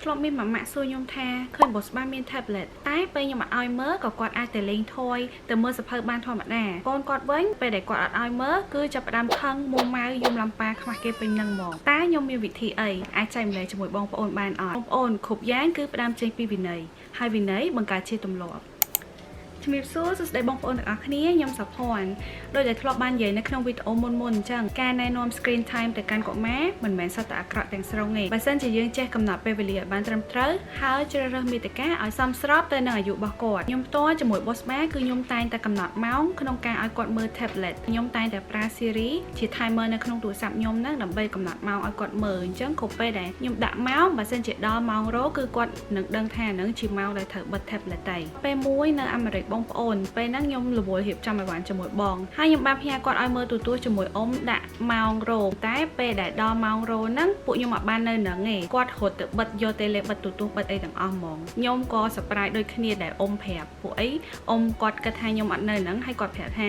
ធ្លាប់មានម៉ាក់សួរខ្ញុំថាឃើញ boss បានមាន tablet តែពេលខ្ញុំអត់ឲ្យមើលក៏គាត់អាចតែលេងថយទៅមើលសភៅបានធម្មតាកូនគាត់វិញពេលដែលគាត់អត់ឲ្យមើលគឺចាប់ផ្ដើមខឹងមួម៉ៅយំឡំប៉ាខ្វះគេពេញនឹងហ្មងតែខ្ញុំមានវិធីអីអាចចែកម្លែកជាមួយបងប្អូនបានអត់បងប្អូនគ្រប់យ៉ាងគឺផ្ដើមចេញពីវិន័យហើយវិន័យបង្កើតជាទម្លាប់ជំរាបសួរសួស្តីបងប្អូនទាំងអស់គ្នាខ្ញុំសុភ័ណ្ឌដោយដែលធ្លាប់បាននិយាយនៅក្នុងវីដេអូមុនអញ្ចឹងការណែនាំ screen time ទៅកាន់កុមារមិនមែនសុទ្ធតែអាក្រក់ទាំងស្រុងទេបើសិនជាយើងចេះកំណត់ពេលវេលាឲ្យបានត្រឹមត្រូវហើយជ្រើសរើសមាតិកាឲ្យសមស្របទៅនឹងអាយុរបស់គាត់ខ្ញុំផ្ទាល់ជាមួយ boss បាគឺខ្ញុំតែងតែកំណត់ម៉ោងក្នុងការឲ្យគាត់មើល tablet ខ្ញុំតែងតែប្រើ Siri ជា timer នៅក្នុងទូរស័ព្ទខ្ញុំហ្នឹងដើម្បីកំណត់ម៉ោងឲ្យគាត់មើលអញ្ចឹងគ្រប់ពេលដែលខ្ញុំដាក់ម៉ោងបើសិនជាដល់ម៉ោងរោគឺគាត់នឹងដឹងថាហ្នឹងជាម៉ោងដែលត្រូវបិទ tablet តែពេលមួយនៅអាមេរិកបងប្អូនពេលហ្នឹងខ្ញុំរវល់រៀបចំឲ្យបានជាមួយបងហើយខ្ញុំបានផ្ញើគាត់ឲ្យមើលទូរទស្សន៍ជាមួយអ៊ំដាក់ម៉ោងរោតែពេលដែលដល់ម៉ោងរោហ្នឹងពួកខ្ញុំអត់បាននៅហ្នឹងទេគាត់រត់ទៅបិទយកតេឡេបិទទូរទស្សន៍បិទអីទាំងអស់ហ្មងខ្ញុំក៏ surprise ដូចគ្នាដែលអ៊ំប្រាប់ពួកអីអ៊ំគាត់គិតថាខ្ញុំអត់នៅហ្នឹងហើយគាត់ប្រាប់ថា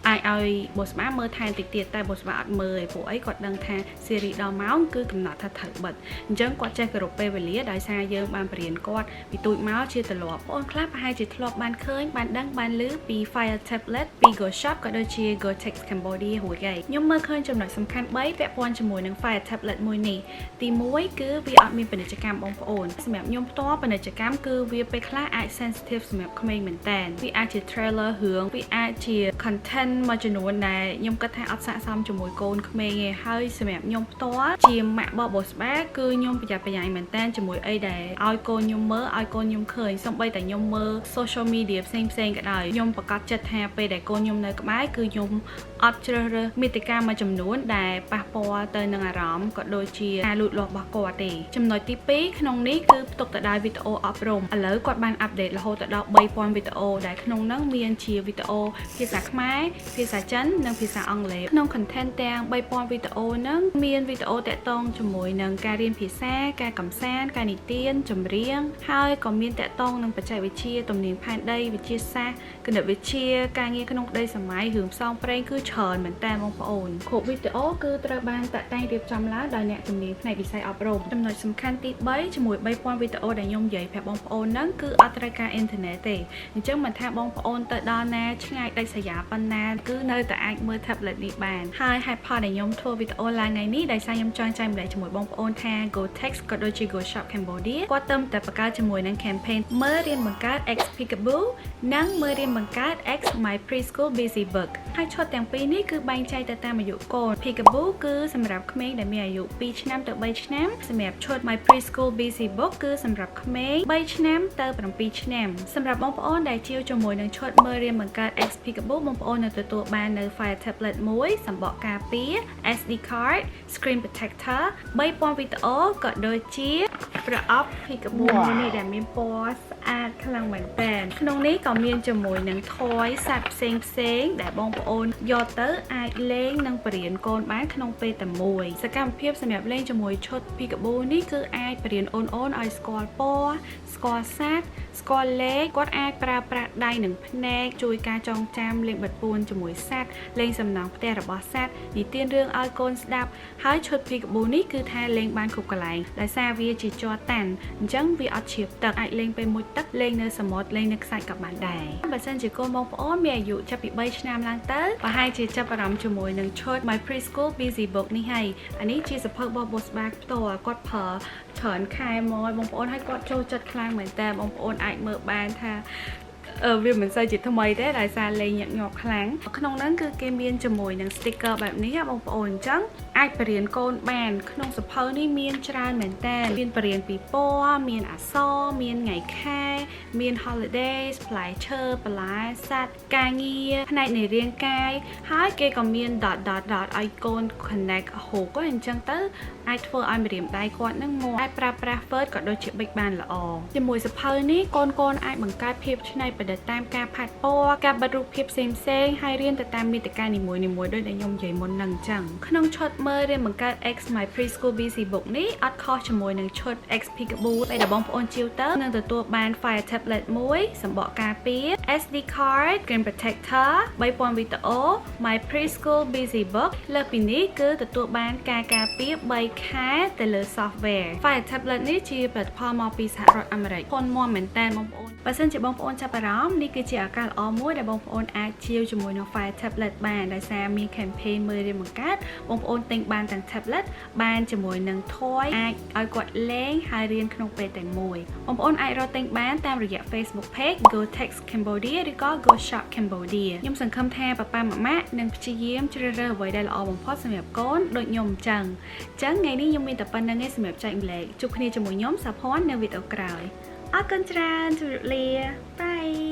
អាចឲ្យ boss បាមើលថែមតិចទៀតតែ boss បាអត់មើលទេពួកអីគាត់ដឹងថា series ដល់ម៉ោងគឺកំណត់ថាត្រូវបិទអញ្ចឹងគាត់ចេះគោរពពេលវេលាដោយសារយើងបានបរៀនគាត់ពីទូចមកជាទម្លាប់បងខ្លះប្រហែលជាធ្លាប់បានឃើញបានដឹងបានឮពី Fire Tablet ពី Go Shop ក៏ដូចជា Go Tex Cambodia រួចហើយខ្ញុំមើលឃើញចំណុចសំខាន់3ពាក់ព័ន្ធជាមួយនឹង Fire Tablet មួយនេះទី1គឺវាអត់មានពាណិជ្ជកម្មបងប្អូនសម្រាប់ខ្ញុំផ្ទាល់ពាណិជ្ជកម្មគឺវាពេលខ្លះអាច sensitive សម្រាប់ក្មេងមែនតើវាអាចជា trailer រឿងវាអាចជា content មួយចំនួនដែលខ្ញុំគិតថាអត់ស័ក្តិសមជាមួយកូនក្មេងទេហើយសម្រាប់ខ្ញុំផ្ទាល់ជាម៉ាក់របស់ boss បាគឺខ្ញុំប្រយ័ត្នប្រយែងមែនតើជាមួយអីដែលឲ្យកូនខ្ញុំមើលឲ្យកូនខ្ញុំឃើញសូម្បីតែខ្ញុំមើល social media ផ្សេងក៏ដោយខ្ញុំប្រកាសចិត្តថាពេលដែលកូនខ្ញុំនៅក្បែរគឺខ្ញុំអត់ជ្រើសរើសមាតិកាមួយចំនួនដែលប៉ះពាល់ទៅនឹងអារម្មណ៍ក៏ដូចជាការលូតលាស់របស់គាត់ទេចំណុចទី2ក្នុងនេះគឺផ្ទុកទៅដោយវីដេអូអប់រំឥឡូវគាត់បានអាប់ដេតរហូតទៅដល់ 3000 វីដេអូដែលក្នុងហ្នឹងមានជាវីដេអូភាសាខ្មែរភាសាចិននិងភាសាអង់គ្លេសក្នុង content ទាំង 3000 វីដេអូហ្នឹងមានវីដេអូតាក់ទងជាមួយនឹងការរៀនភាសាការកម្សាន្តការនិទានចម្រៀងហើយក៏មានតាក់ទងនឹងបច្ចេកវិទ្យាទំនាញផែនដីវិទ្យាសាស្ត្រគណិតវិទ្យាការងារក្នុងក្តីសម័យរឿងផ្សងព្រេងគឺច្រើនមែនតើបងប្អូនគ្រប់វីដេអូគឺត្រូវបានតាក់តែងរៀបចំឡើងដោយអ្នកជំនាញផ្នែកវិស័យអប់រំចំណុចសំខាន់ទី3ជាមួយ 3000 វីដេអូដែលខ្ញុំនិយាយប្រាប់បងប្អូនហ្នឹងគឺអត់ត្រូវការអ៊ីនធឺណិតទេអញ្ចឹងមិនថាបងប្អូនទៅដល់ណាឆ្ងាយដាច់ស្រយាលប៉ុណ្ណាគឺនៅតែអាចមើល tablet នេះបានហើយហេតុផលដែលខ្ញុំធ្វើវីដេអូឡើងថ្ងៃនេះដោយសារខ្ញុំចង់ចែកម្លែកជាមួយបងប្អូនថា Go Tex ក៏ដូចជា Go Shop Cambodia គាត់ទៅតែបង្កើតជាមួយនឹង campaign មើលរៀនបង្កើត X Peekaboo និងមើលរៀនបង្កើត X My Preschool Busy Book ហើយឈុតទាំងពីរនេះគឺបែងចែកទៅតាមអាយុកូន Peekaboo គឺសម្រាប់ក្មេងដែលមានអាយុ2ឆ្នាំទៅ3ឆ្នាំសម្រាប់ឈុត My Preschool Busy Book គឺសម្រាប់ក្មេង3ឆ្នាំទៅ7ឆ្នាំសម្រាប់បងប្អូនដែលជាវជាមួយនឹងឈុតមើលរៀនបង្កើត X Peekaboo បងប្អូននឹងទទួលបាននៅ Fire Tablet មួយសំបកការពារ SD card Screen Protector 3000 វីដេអូក៏ដូចជាប្រអប់ Peekaboo មួយនេះដែលមានពណ៌ស្អាតខ្លាំងមែនតើក្នុងនេះក៏មានជាមួយនឹង toy សត្វផ្សេងដែលបងប្អូនយកទៅអាចលេងនិងបរៀនកូនបានក្នុងពេលតែមួយសកម្មភាពសម្រាប់លេងជាមួយឈុត Peekaboo នេះគឺអាចបរៀនអូនឲ្យស្គាល់ពណ៌ស្គាល់សត្វស្គាល់លេខគាត់អាចប្រើប្រាស់ដៃនិងភ្នែកជួយការចងចាំលេងបិទពួនជាមួយសត្វលេងសំណង់ផ្ទះរបស់សត្វនិទានរឿងឲ្យកូនស្ដាប់ហើយឈុត Peekaboo នេះគឺថាលេងបានគ្រប់កន្លែងដោយសារវាជាជ័រតាន់អញ្ចឹងវាអត់ជ្រាបទឹកអាចលេងពេលមួយទឹកលេងនៅសមុទ្រលេងនៅខ្សាច់ក៏បានដែរបើសិនជាកូនបងប្អូនមានអាយុចាប់ពី3ឆ្នាំឡើងទៅប្រហែលជាចាប់អារម្មណ៍ជាមួយនឹងឈុត My Preschool Busy Book នេះហើយអានេះជាសភៅរបស់ boss បាផ្ទាល់គាត់ប្រើច្រើនខែមកបងប្អូនឲ្យគាត់ចូលចិត្តខ្លាំងមែនតើបងប្អូនអាចមើលបានថាវាមិនសូវជាថ្មីទេដោយសារលេងញឹកញាប់ខ្លាំងក្នុងហ្នឹងគឺគេមានជាមួយនឹង sticker បែបនេះបងប្អូនអញ្ចឹងអាចបរៀនកូនបានក្នុងសភៅនេះមានច្រើនមែនតើមានបរៀនពីពណ៌មានអក្សរមានថ្ងៃខែមាន holidays ផ្លែឈើបន្លែសត្វការងារផ្នែកនៃរាងកាយហើយគេក៏មាន dot ឲ្យកូន connect ហូកអញ្ចឹងទៅអាចធ្វើឲ្យម្រាមដៃគាត់នឹងមកអាចប្រើប្រាស់ Word ក៏ដូចជាប៊ិចបានល្អជាមួយសភៅនេះកូនអាចបង្កើតភាពច្នៃប្រឌិតតាមការផាត់ពណ៌ការបិទរូបភាពផ្សេងហើយរៀនទៅតាមមាតិកានីមួយៗដោយដែលខ្ញុំនិយាយមុនហ្នឹងអញ្ចឹងក្នុងឈុត មើលរៀនបង្កើត X My Preschool Busy Book នេះអត់ខុសជាមួយនឹងឈុត X Peekaboo ពេលដែលបងប្អូនជាវទៅនឹងទទួលបាន file tablet មួយសម្បកការពារ SD card screen protector 3000 វីដេអូ My Preschool Busy Book លើសពីនេះគឺទទួលបានការការពារ3ខែទៅលើ software file tablet នេះជាផលិតផលមកពីសហរដ្ឋអាមេរិកធន់មាំមែនតើបងប្អូនបើសិនជាបងប្អូនចាប់អារម្មណ៍នេះគឺជាឱកាសល្អមួយដែលបងប្អូនអាចជាវជាមួយនឹង file tablet បានដោយសារមាន campaign មើលរៀនបង្កើតបងប្អូនទិញបានទាំង tablet បានជាមួយនឹង toy អាចឲ្យគាត់លេងហើយរៀនក្នុងពេលតែមួយបងប្អូនអាចរកទិញបានតាមរយៈ Facebook page Go Tech Cambodia ឬក៏ Go Shop Cambodia ខ្ញុំសង្ឃឹមថាប៉ាប៉ាម៉ាម៉ានឹងព្យាយាមជ្រើសរើសអ្វីដែលល្អបំផុតសម្រាប់កូនដូចខ្ញុំអញ្ចឹងថ្ងៃនេះខ្ញុំមានតែប៉ុណ្្នឹងឯងសម្រាប់ចែកម្លែកជួបគ្នាជាមួយខ្ញុំសាផាន់នៅវីដេអូក្រោយអរគុណច្រើនជម្រាបលាបាយ